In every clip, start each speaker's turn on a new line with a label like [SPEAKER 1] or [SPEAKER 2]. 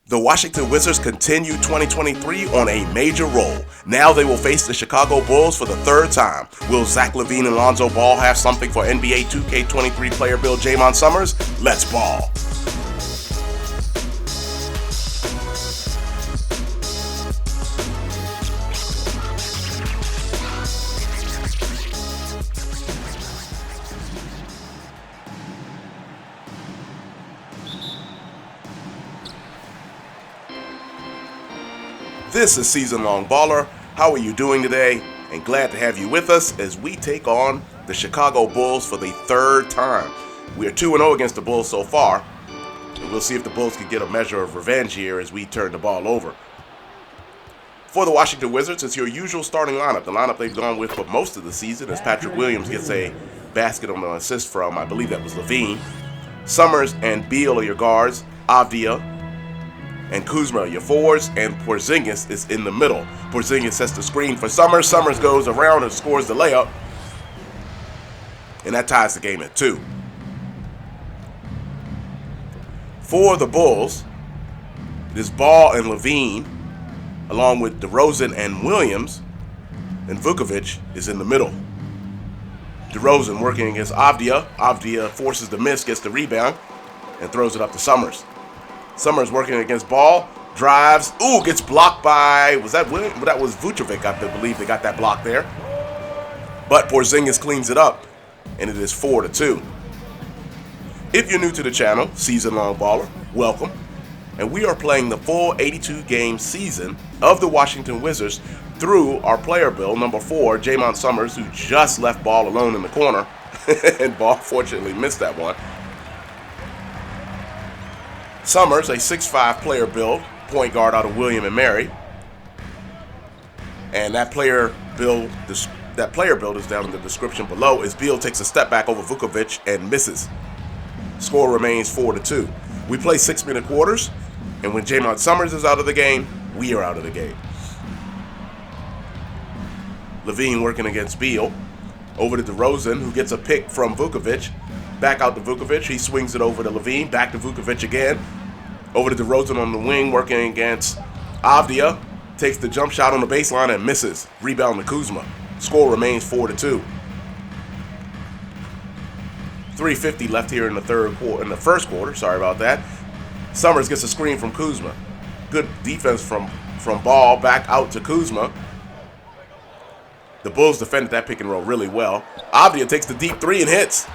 [SPEAKER 1] The Washington Wizards continue 2023 on a major roll. Now they will face the Chicago Bulls for the third time. Will Zach LaVine and Lonzo Ball have something for NBA 2K23 player Bill Jaymont Summerz? Let's ball. This is SeasonLongBaller. How are you doing today? And glad to have you with us as we take on the Chicago Bulls for the third time. We are 2-0 against the Bulls so far, and we'll see if the Bulls can get a measure of revenge here as we turn the ball over. For the Washington Wizards, it's your usual starting lineup. The lineup they've gone with for most of the season as Patrick Williams gets a basket on an assist from, I believe that was LaVine. Summerz and Beal are your guards. Avdija and Kuzma are your forwards, and Porzingis is in the middle. Porzingis sets the screen for Summerz. Summerz goes around and scores the layup, and that ties the game at 2. For the Bulls, it is Ball and LaVine, along with DeRozan and Williams, and Vučević is in the middle. DeRozan working against Avdija. Avdija forces the miss, gets the rebound, and throws it up to Summerz. Summerz working against Ball, drives, gets blocked by, was that Williams? That was Vučević, I believe they got that block there. But Porzingis cleans it up, and it is 4-2. If you're new to the channel, SeasonLongBaller, welcome. And we are playing the full 82-game season of the Washington Wizards through our player build, number 4, Jaymont Summerz, who just left Ball alone in the corner, and Ball fortunately missed that one. Summerz, a 6'5" player build, point guard out of William and Mary. And that player build is down in the description below as Beal takes a step back over Vučević and misses. Score remains 4-2. We play 6-minute quarters, and when Jaymont Summerz is out of the game, we are out of the game. LaVine working against Beal. Over to DeRozan, who gets a pick from Vučević. Back out to Vučević. He swings it over to LaVine. Back to Vučević again. Over to DeRozan on the wing, working against Avdija. Takes the jump shot on the baseline and misses. Rebound to Kuzma. Score remains 4-2. 3:50 left here in the first quarter. Sorry about that. Summerz gets a screen from Kuzma. Good defense from Ball. Back out to Kuzma. The Bulls defended that pick and roll really well. Avdija takes the deep 3 and hits.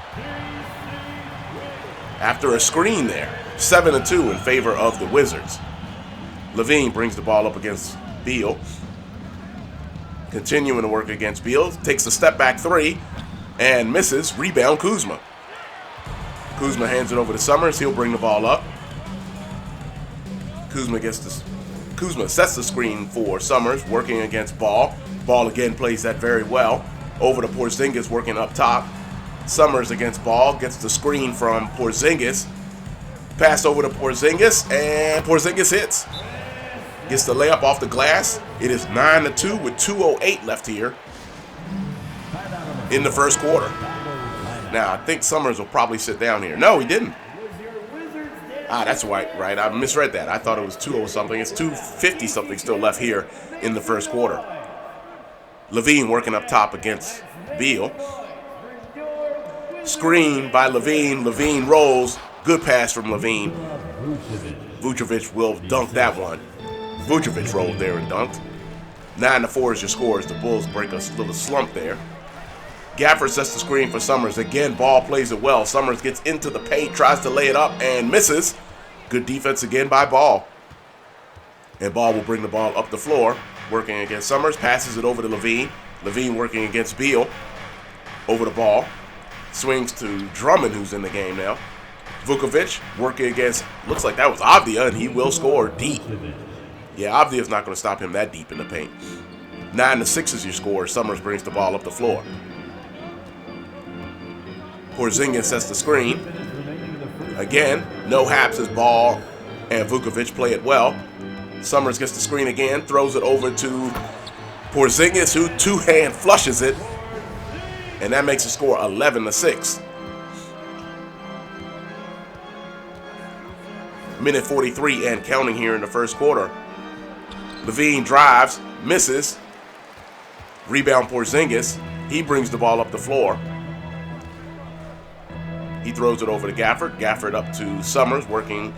[SPEAKER 1] After a screen there, 7-2 in favor of the Wizards. LaVine brings the ball up against Beal. Continuing to work against Beal. Takes the step back 3 and misses. Rebound Kuzma. Kuzma hands it over to Summerz. He'll bring the ball up. Kuzma sets the screen for Summerz, working against Ball. Ball again plays that very well. Over to Porzingis working up top. Summerz against Ball, gets the screen from Porzingis. Pass over to Porzingis, and Porzingis hits. Gets the layup off the glass. It is 9-2 with 2:08 left here in the first quarter. Now, I think Summerz will probably sit down here. No, he didn't. That's right. I misread that. I thought it was 2:0 something. It's 2:50 something still left here in the first quarter. LaVine working up top against Beal. Screen by LaVine. LaVine rolls. Good pass from LaVine. Vučević will dunk that one. Vučević rolled there and dunked. 9-4 is your score as the Bulls break a little slump there. Gafford sets the screen for Summerz. Again, Ball plays it well. Summerz gets into the paint, tries to lay it up, and misses. Good defense again by Ball. And Ball will bring the ball up the floor, working against Summerz. Passes it over to LaVine. LaVine working against Beal. Over the Ball. Swings to Drummond, who's in the game now. Vučević working against, looks like that was Avdija, and he will score deep. Yeah, Avdija's not going to stop him that deep in the paint. 9-6 is your score. Summerz brings the ball up the floor. Porzingis sets the screen. Again, no haps as Ball and Vučević play it well. Summerz gets the screen again, throws it over to Porzingis, who two-hand flushes it. And that makes the score 11-6. Minute 43 and counting here in the first quarter. Levine drives, misses. Rebound Porzingis. He brings the ball up the floor. He throws it over to Gafford. Gafford up to Summerz, working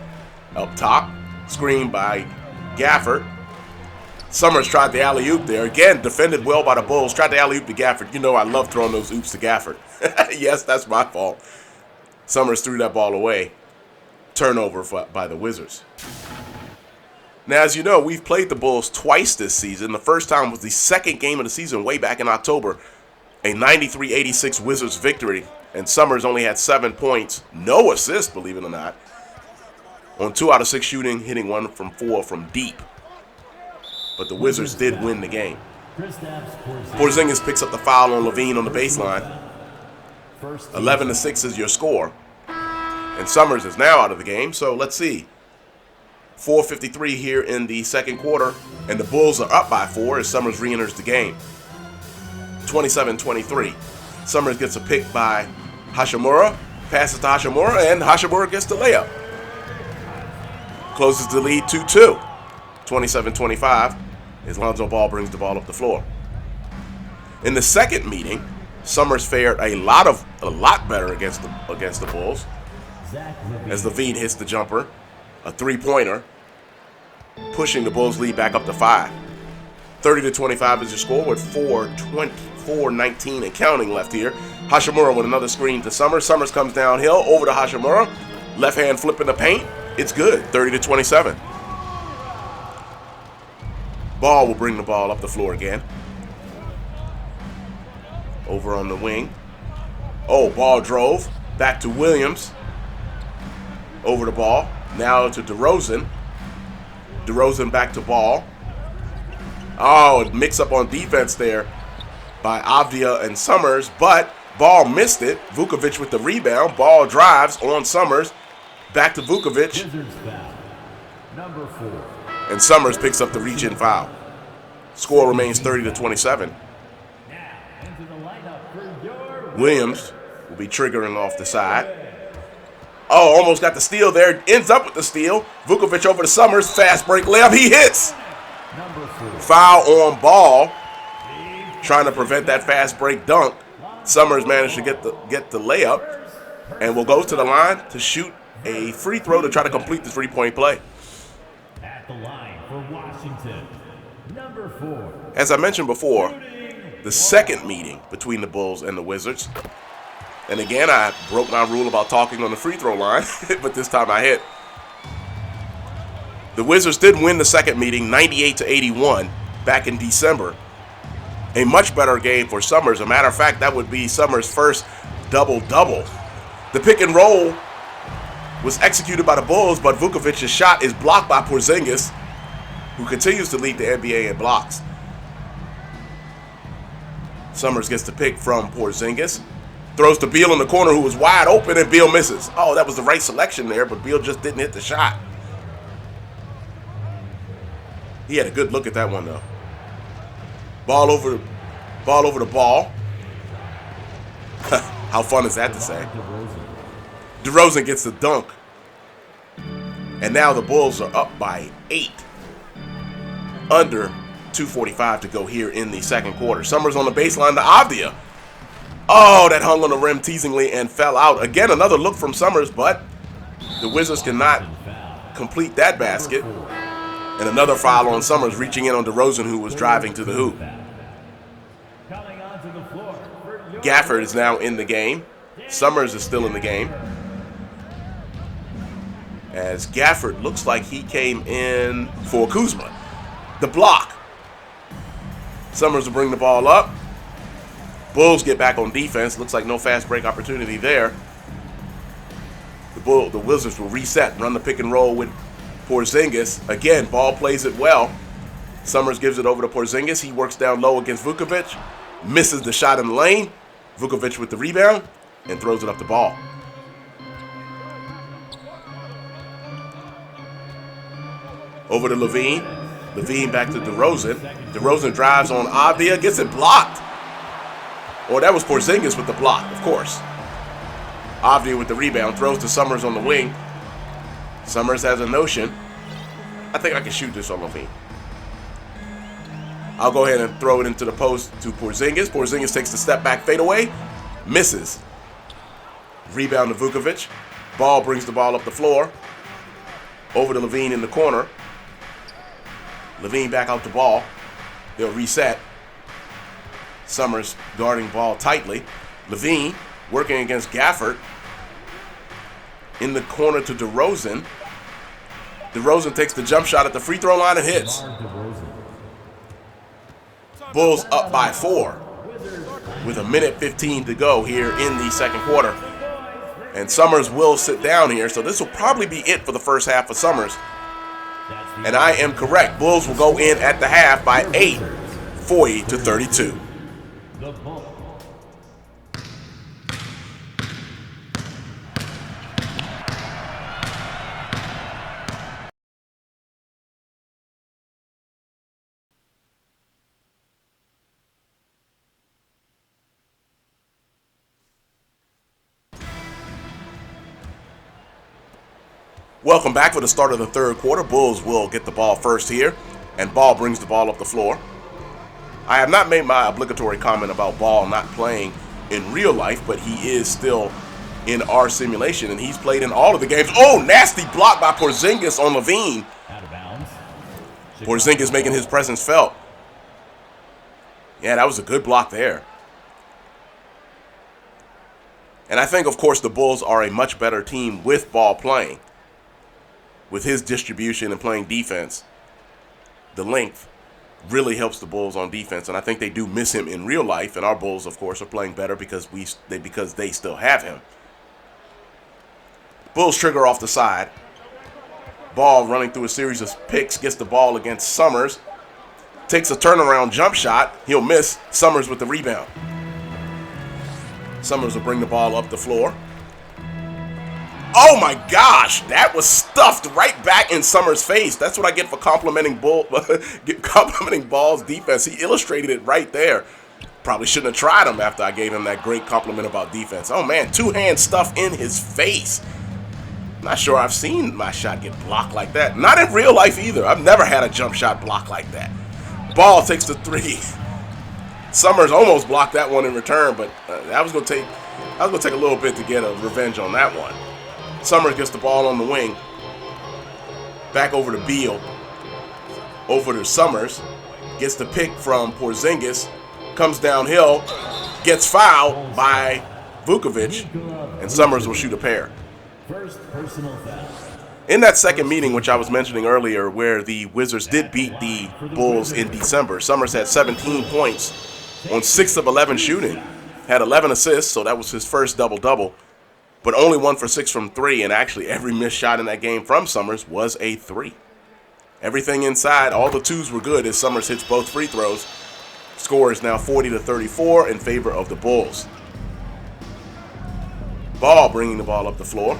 [SPEAKER 1] up top. Screen by Gafford. Summerz tried the alley-oop there. Again, defended well by the Bulls. Tried the alley-oop to Gafford. You know I love throwing those oops to Gafford. Yes, that's my fault. Summerz threw that ball away. Turnover by the Wizards. Now, as you know, we've played the Bulls twice this season. The first time was the second game of the season way back in October. A 93-86 Wizards victory. And Summerz only had 7 points. No assists, believe it or not. On 2 out of 6 shooting, hitting 1 from 4 from deep. But the Wizards did win the game. Porzingis picks up the foul on Levine on the baseline. 11-6 is your score. And Summerz is now out of the game, so let's see. 4:53 here in the second quarter, and the Bulls are up by 4 as Summerz re-enters the game. 27-23. Summerz gets a pick by Hachimura, passes to Hachimura, and Hachimura gets the layup. Closes the lead 2-2. 27-25 as Lonzo Ball brings the ball up the floor. In the second meeting, Summerz fared a lot better against the Bulls. As Levine hits the jumper, a three-pointer, pushing the Bulls' lead back up to 5. 30-25 is your score with 4:19 and counting left here. Hachimura with another screen to Summerz. Summerz comes downhill over to Hachimura. Left hand flipping the paint. It's good. 30-27. Ball will bring the ball up the floor again. Over on the wing. Oh, Ball drove. Back to Williams. Over the Ball. Now to DeRozan. DeRozan back to Ball. Oh, mix up on defense there by Avdia and Summerz, but Ball missed it. Vukovic with the rebound. Ball drives on Summerz. Back to Vukovic.
[SPEAKER 2] Number 4.
[SPEAKER 1] And Summerz picks up the reach-in foul. Score remains 30-27. Williams will be triggering off the side. Oh, almost got the steal there. Ends up with the steal. Vukovic over to Summerz. Fast break layup. He hits. Foul on Ball. Trying to prevent that fast break dunk. Summerz managed to get the layup. And will go to the line to shoot a free throw to try to complete the three-point play.
[SPEAKER 2] At the line for Washington, number 4.
[SPEAKER 1] As I mentioned before, the second meeting between the Bulls and the Wizards. And again, I broke my rule about talking on the free throw line, but this time I hit. The Wizards did win the second meeting 98-81 back in December. A much better game for Summerz. A matter of fact, that would be Summerz' first double-double. The pick and roll was executed by the Bulls, but Vukovic's shot is blocked by Porzingis, who continues to lead the NBA in blocks. Summerz gets the pick from Porzingis. Throws to Beal in the corner, who was wide open, and Beal misses. Oh, that was the right selection there, but Beal just didn't hit the shot. He had a good look at that one, though. Ball over the Ball. How fun is that to say? DeRozan gets the dunk. And now the Bulls are up by 8. Under 2:45 to go here in the second quarter. Summerz on the baseline to Avdia. Oh, that hung on the rim teasingly and fell out. Again, another look from Summerz, but the Wizards cannot complete that basket. And another foul on Summerz, reaching in on DeRozan, who was driving to the hoop. Gafford is now in the game. Summerz is still in the game. As Gafford looks like he came in for Kuzma. The block. Summerz will bring the ball up. Bulls get back on defense. Looks like no fast break opportunity there. The Wizards will reset, run the pick and roll with Porzingis. Again, Ball plays it well. Summerz gives it over to Porzingis. He works down low against Vukovic. Misses the shot in the lane. Vukovic with the rebound and throws it up the Ball. Over to Levine. Levine back to DeRozan. DeRozan drives on Avdia, gets it blocked. Oh, that was Porzingis with the block, of course. Avdia with the rebound, throws to Summerz on the wing. Summerz has a notion. I think I can shoot this on Levine. I'll go ahead and throw it into the post to Porzingis. Porzingis takes the step back fadeaway. Misses. Rebound to Vukovic. Ball brings the ball up the floor. Over to Levine in the corner. Levine back out the ball. They'll reset. Summerz guarding ball tightly. Levine working against Gafford. In the corner to DeRozan. DeRozan takes the jump shot at the free throw line and hits. Bulls up by 4 with 1:15 to go here in the second quarter. And Summerz will sit down here, so this will probably be it for the first half of Summerz. And I am correct. Bulls will go in at the half by 8, 40-32. Welcome back for the start of the third quarter. Bulls will get the ball first here, and Ball brings the ball up the floor. I have not made my obligatory comment about Ball not playing in real life, but he is still in our simulation, and he's played in all of the games. Oh, nasty block by Porzingis on Levine.
[SPEAKER 2] Out of bounds.
[SPEAKER 1] Porzingis making his presence felt. Yeah, that was a good block there. And I think, of course, the Bulls are a much better team with Ball playing. With his distribution and playing defense, the length really helps the Bulls on defense, and I think they do miss him in real life. And our Bulls, of course, are playing better because they still have him. Bulls trigger off the side. Ball running through a series of picks, gets the ball against Summerz, takes a turnaround jump shot. He'll miss. Summerz with the rebound. Summerz will bring the ball up the floor. Oh my gosh, that was stuffed right back in Summerz' face. That's what I get for complimenting Ball's defense. He illustrated it right there. Probably shouldn't have tried him after I gave him that great compliment about defense. Oh man, two-hand stuff in his face. Not sure I've seen my shot get blocked like that. Not in real life either. I've never had a jump shot blocked like that. Ball takes the three. Summerz almost blocked that one in return, but I was gonna take a little bit to get a revenge on that one. Summerz gets the ball on the wing. Back over to Beal. Over to Summerz. Gets the pick from Porzingis. Comes downhill. Gets fouled by Vukovic. And Summerz will shoot a pair.
[SPEAKER 2] First personal foul.
[SPEAKER 1] In that second meeting, which I was mentioning earlier, where the Wizards did beat the Bulls in December, Summerz had 17 points on 6 of 11 shooting. Had 11 assists, so that was his first double-double. But only 1 for 6 from 3, and actually every missed shot in that game from Summerz was a 3. Everything inside, all the 2s were good as Summerz hits both free throws. Score is now 40-34 in favor of the Bulls. Ball bringing the ball up the floor.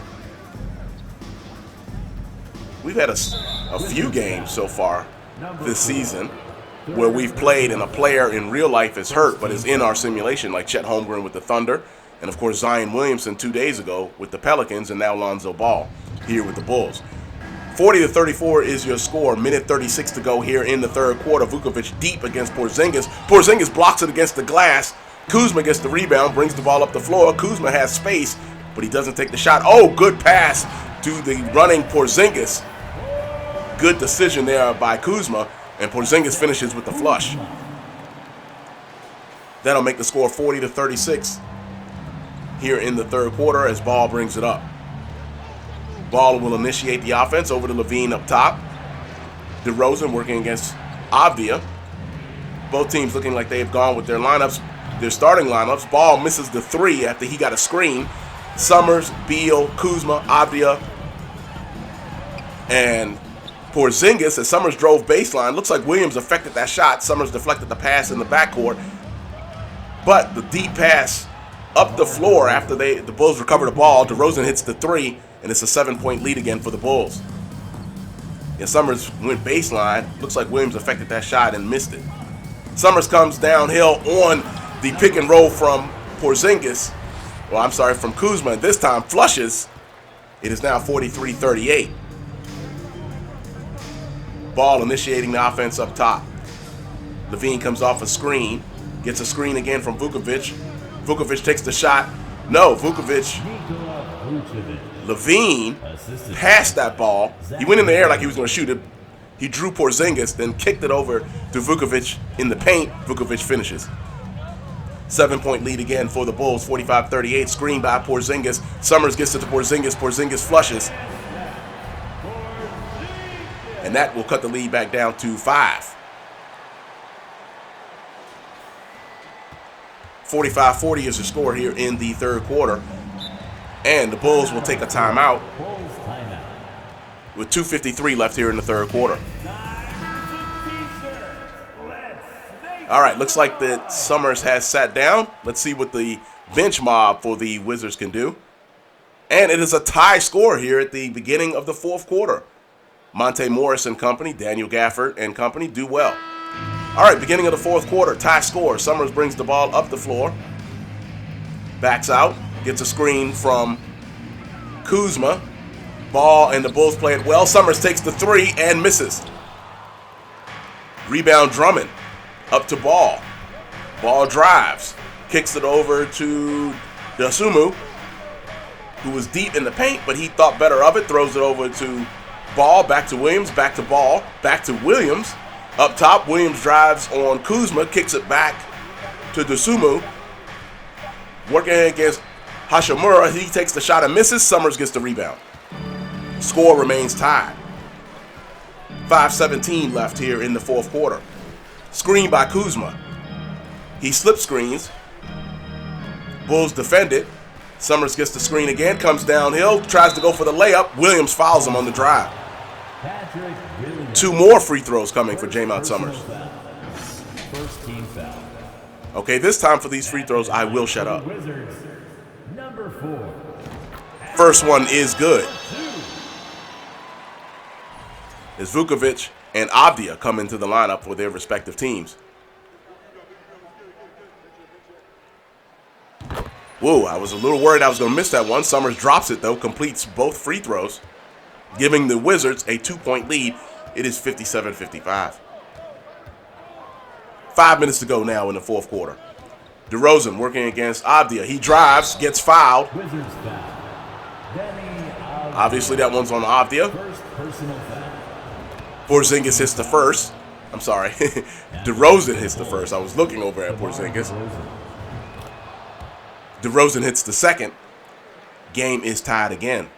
[SPEAKER 1] We've had a few games so far this season where we've played and a player in real life is hurt but is in our simulation, like Chet Holmgren with the Thunder. And, of course, Zion Williamson 2 days ago with the Pelicans, and now Lonzo Ball here with the Bulls. 40-34 is your score. 1:36 to go here in the third quarter. Vukovic deep against Porzingis. Porzingis blocks it against the glass. Kuzma gets the rebound, brings the ball up the floor. Kuzma has space, but he doesn't take the shot. Oh, good pass to the running Porzingis. Good decision there by Kuzma, and Porzingis finishes with the flush. That'll make the score 40-36. Here in the third quarter as Ball brings it up. Ball will initiate the offense over to Levine up top. DeRozan working against Avdia. Both teams looking like they've gone with their lineups, their starting lineups. Ball misses the 3 after he got a screen. Summerz, Beal, Kuzma, Avdia, and Porzingis as Summerz drove baseline. Looks like Williams affected that shot. Summerz deflected the pass in the backcourt. But the deep pass up the floor after the Bulls recover the ball. DeRozan hits the 3, and it's a 7-point lead again for the Bulls. And Summerz went baseline. Looks like Williams affected that shot and missed it. Summerz comes downhill on the pick and roll from Porzingis. Well, I'm sorry, from Kuzma. This time flushes. It is now 43-38. Ball initiating the offense up top. Levine comes off a screen. Gets a screen again from Vukovic. Vukovic takes the shot. No, Vukovic. Levine passed that ball. He went in the air like he was going to shoot it. He drew Porzingis, then kicked it over to Vukovic in the paint. Vukovic finishes. 7-point lead again for the Bulls, 45-38. Screen by Porzingis. Summerz gets it to Porzingis. Porzingis flushes. And that will cut the lead back down to 5. 45-40 is the score here in the third quarter. And the Bulls will take a timeout with 2:53 left here in the third quarter. All right, looks like that Summerz has sat down. Let's see what the bench mob for the Wizards can do. And it is a tie score here at the beginning of the fourth quarter. Monte Morris and company, Daniel Gafford and company do well. All right, beginning of the fourth quarter, tie score. Summerz brings the ball up the floor. Backs out, gets a screen from Kuzma. Ball and the Bulls play it well. Summerz takes the three and misses. Rebound Drummond. Up to Ball. Ball drives. Kicks it over to Dosunmu, who was deep in the paint, but he thought better of it. Throws it over to Ball. Back to Williams. Back to Ball. Back to Williams. Up top, Williams drives on Kuzma. Kicks it back to Dosunmu. Working against Hachimura. He takes the shot and misses. Summerz gets the rebound. Score remains tied. 5:17 left here in the fourth quarter. Screen by Kuzma. He slip screens. Bulls defend it. Summerz gets the screen again, comes downhill, tries to go for the layup. Williams fouls him on the drive. 2 more free throws coming for Jaymont Summerz. Okay, this time for these free throws, I will shut up. First one is good. As Vukovic and Avdia come into the lineup for their respective teams. Whoa, I was a little worried I was going to miss that one. Summerz drops it, though, completes both free throws, giving the Wizards a 2-point lead. It is 57-55. 5 minutes to go now in the fourth quarter. DeRozan working against Avdia. He drives, gets fouled. Obviously, that one's on Avdia. Porzingis hits the first. I'm sorry. DeRozan hits the first. I was looking over at Porzingis. DeRozan hits the second. Game is tied again.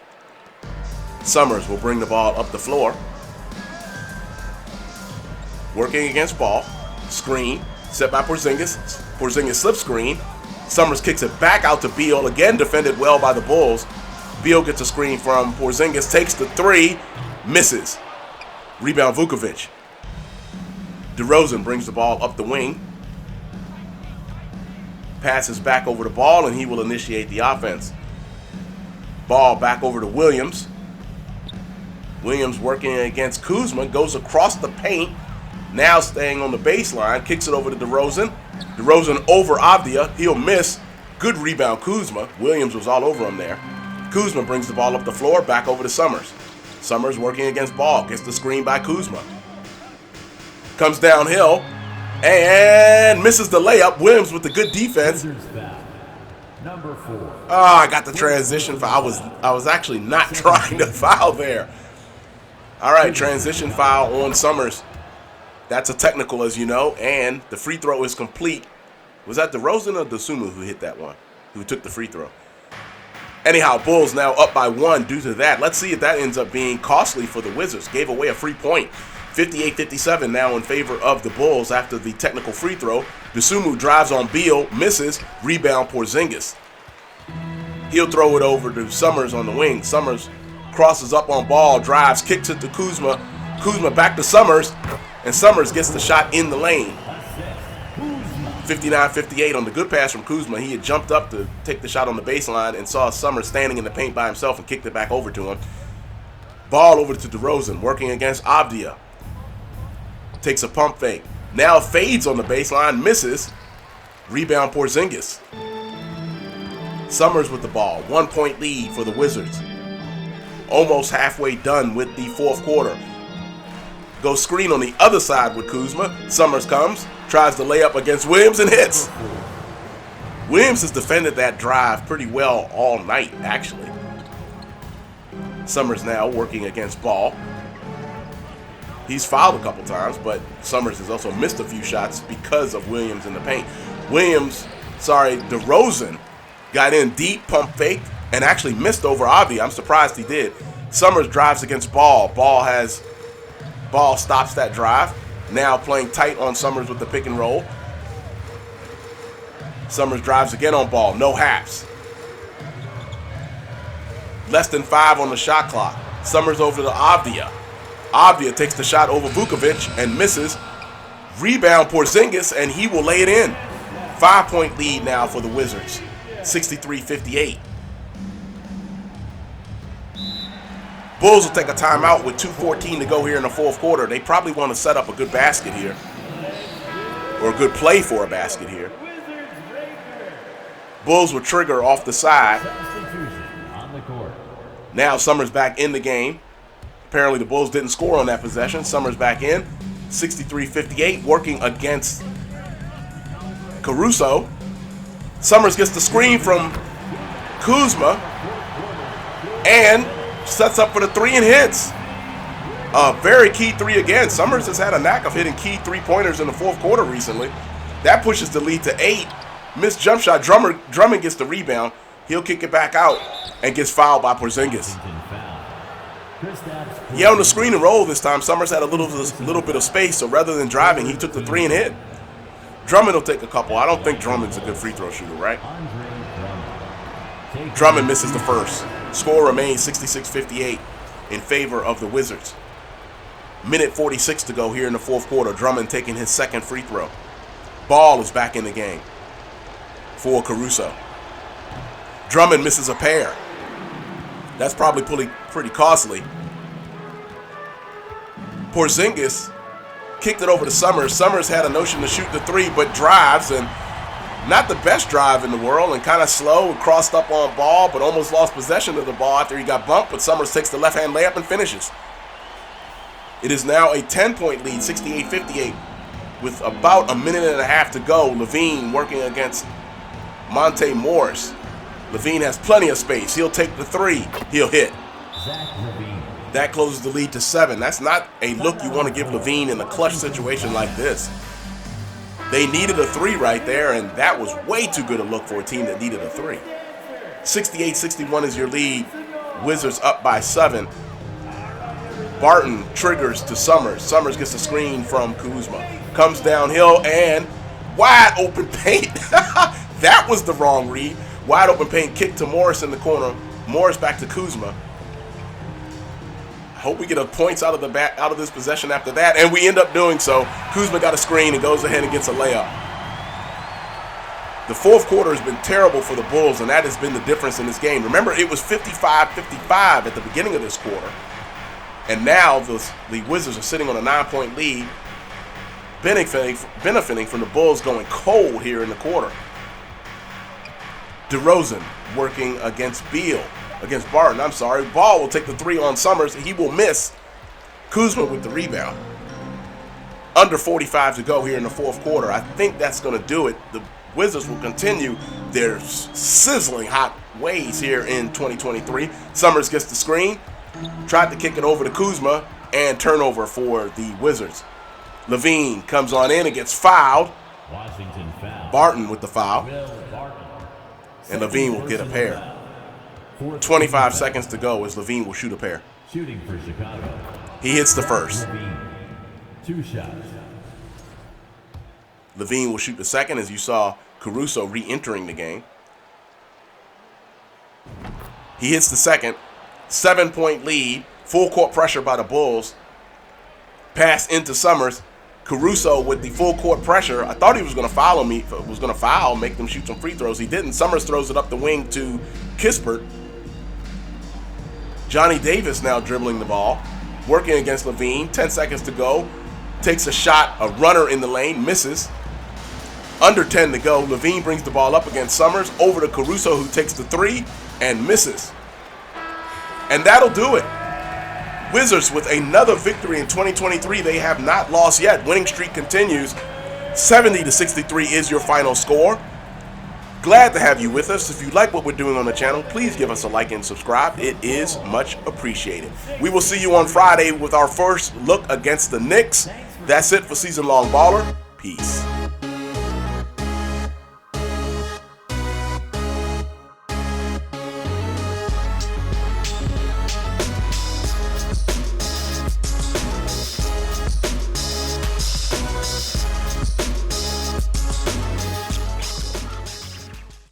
[SPEAKER 1] Summerz will bring the ball up the floor. Working against Ball. Screen. Set by Porzingis. Porzingis slip screen. Summerz kicks it back out to Beal. Again defended well by the Bulls. Beal gets a screen from Porzingis. Takes the three. Misses. Rebound Vukovic. DeRozan brings the ball up the wing. Passes back over the Ball, and he will initiate the offense. Ball back over to Williams. Williams working against Kuzma. Goes across the paint. Now staying on the baseline. Kicks it over to DeRozan. DeRozan over Avdia. He'll miss. Good rebound Kuzma. Williams was all over him there. Kuzma brings the ball up the floor. Back over to Summerz. Summerz working against Ball. Gets the screen by Kuzma. Comes downhill and misses the layup. Williams with the good defense.
[SPEAKER 2] Number 4.
[SPEAKER 1] Oh, I got the transition foul. I was actually not trying to foul there. All right, transition foul on Summerz. That's a technical, as you know, and the free throw is complete. Was that DeRozan or Dosunmu who hit that one? Who took the free throw? Anyhow, Bulls now up by 1 due to that. Let's see if that ends up being costly for the Wizards. Gave away a free point. 58-57 now in favor of the Bulls after the technical free throw. Dosunmu drives on Beal, misses. Rebound Porzingis. He'll throw it over to Summerz on the wing. Summerz crosses up on Ball, drives, kicks it to Kuzma. Kuzma back to Summerz, and Summerz gets the shot in the lane. 59-58 on the good pass from Kuzma. He had jumped up to take the shot on the baseline and saw Summerz standing in the paint by himself and kicked it back over to him. Ball over to DeRozan, working against Avdia. Takes a pump fake. Now fades on the baseline, misses. Rebound Porzingis. Summerz with the ball. 1-point lead for the Wizards. Almost halfway done with the fourth quarter. Goes screen on the other side with Kuzma. Summerz comes, tries to lay up against Williams and hits. Williams has defended that drive pretty well all night, actually. Summerz now working against Ball. He's fouled a couple times, but Summerz has also missed a few shots because of Williams in the paint. DeRozan got in deep, pump fake, and actually missed over Avi. I'm surprised he did. Summerz drives against Ball. Ball stops that drive. Now playing tight on Summerz with the pick and roll. Summerz drives again on Ball. No halves. Less than 5 on the shot clock. Summerz over to Avdia. Avdia takes the shot over Vukovic and misses. Rebound Porzingis, and he will lay it in. 5-point lead now for the Wizards. 63-58. Bulls will take a timeout with 2:14 to go here in the fourth quarter. They probably want to set up a good basket here, or a good play for a basket here. Bulls will trigger off the side. Now Summerz back in the game. Apparently the Bulls didn't score on that possession. Summerz back in. 63-58, working against Caruso. Summerz gets the screen from Kuzma and sets up for the three and hits. A very key three again. Summerz has had a knack of hitting key three-pointers in the fourth quarter recently. That pushes the lead to 8. Missed jump shot. Drummond gets the rebound. He'll kick it back out and gets fouled by Porzingis. Yeah, on the screen and roll this time, Summerz had a little bit of space, so rather than driving, he took the three and hit. Drummond will take a couple. I don't think Drummond's a good free throw shooter, right? Drummond misses the first. Score remains 66-58 in favor of the Wizards. Minute 46 to go here in the fourth quarter. Drummond taking his second free throw. Ball is back in the game for Caruso. Drummond misses a pair. That's probably pretty costly. Porzingis kicked it over to Summerz. Summerz had a notion to shoot the three, but drives, and not the best drive in the world, and kind of slow, and crossed up on Ball, but almost lost possession of the ball after he got bumped, but Summerz takes the left-hand layup and finishes. It is now a 10-point lead, 68-58, with about a minute and a half to go. Levine working against Monte Morris. Levine has plenty of space. He'll take the three. He'll hit. That closes the lead to 7. That's not a look you want to give Levine in a clutch situation like this. They needed a three right there, and that was way too good a look for a team that needed a three. 68-61 is your lead. Wizards up by 7. Barton triggers to Summerz. Summerz gets a screen from Kuzma. Comes downhill and wide open paint. That was the wrong read. Wide open paint kick to Morris in the corner. Morris back to Kuzma. I hope we get points out of this possession after that, and we end up doing so. Kuzma got a screen and goes ahead and gets a layup. The fourth quarter has been terrible for the Bulls, and that has been the difference in this game. Remember, it was 55-55 at the beginning of this quarter, and now the Wizards are sitting on a 9-point lead, benefiting from the Bulls going cold here in the quarter. DeRozan working against Barton. Ball will take the three on Summerz. He will miss. Kuzma with the rebound. Under 45 to go here in the fourth quarter. I think that's going to do it. The Wizards will continue their sizzling hot ways here in 2023. Summerz gets the screen. Tried to kick it over to Kuzma, and turnover for the Wizards. Levine comes on in and gets fouled.
[SPEAKER 2] Washington foul.
[SPEAKER 1] Barton with the foul. And Levine will get a pair. 25 seconds to go as Levine will shoot a pair.
[SPEAKER 2] Shooting for Chicago.
[SPEAKER 1] He hits the first.
[SPEAKER 2] Levine. 2 shots.
[SPEAKER 1] Levine will shoot the second, as you saw Caruso re-entering the game. He hits the second. 7-point lead. Full court pressure by the Bulls. Pass into Summerz. Caruso with the full court pressure. I thought he was going to foul, make them shoot some free throws. He didn't. Summerz throws it up the wing to Kispert. Johnny Davis now dribbling the ball, working against Levine. 10 seconds to go. Takes a shot, a runner in the lane, misses. Under 10 to go. Levine brings the ball up against Summerz, over to Caruso, who takes the three and misses. And that'll do it. Wizards with another victory in 2023. They have not lost yet. Winning streak continues. 70-63 is your final score. Glad to have you with us. If you like what we're doing on the channel, please give us a like and subscribe. It is much appreciated. We will see you on Friday with our first look against the Knicks. That's it for Season Long Baller. Peace.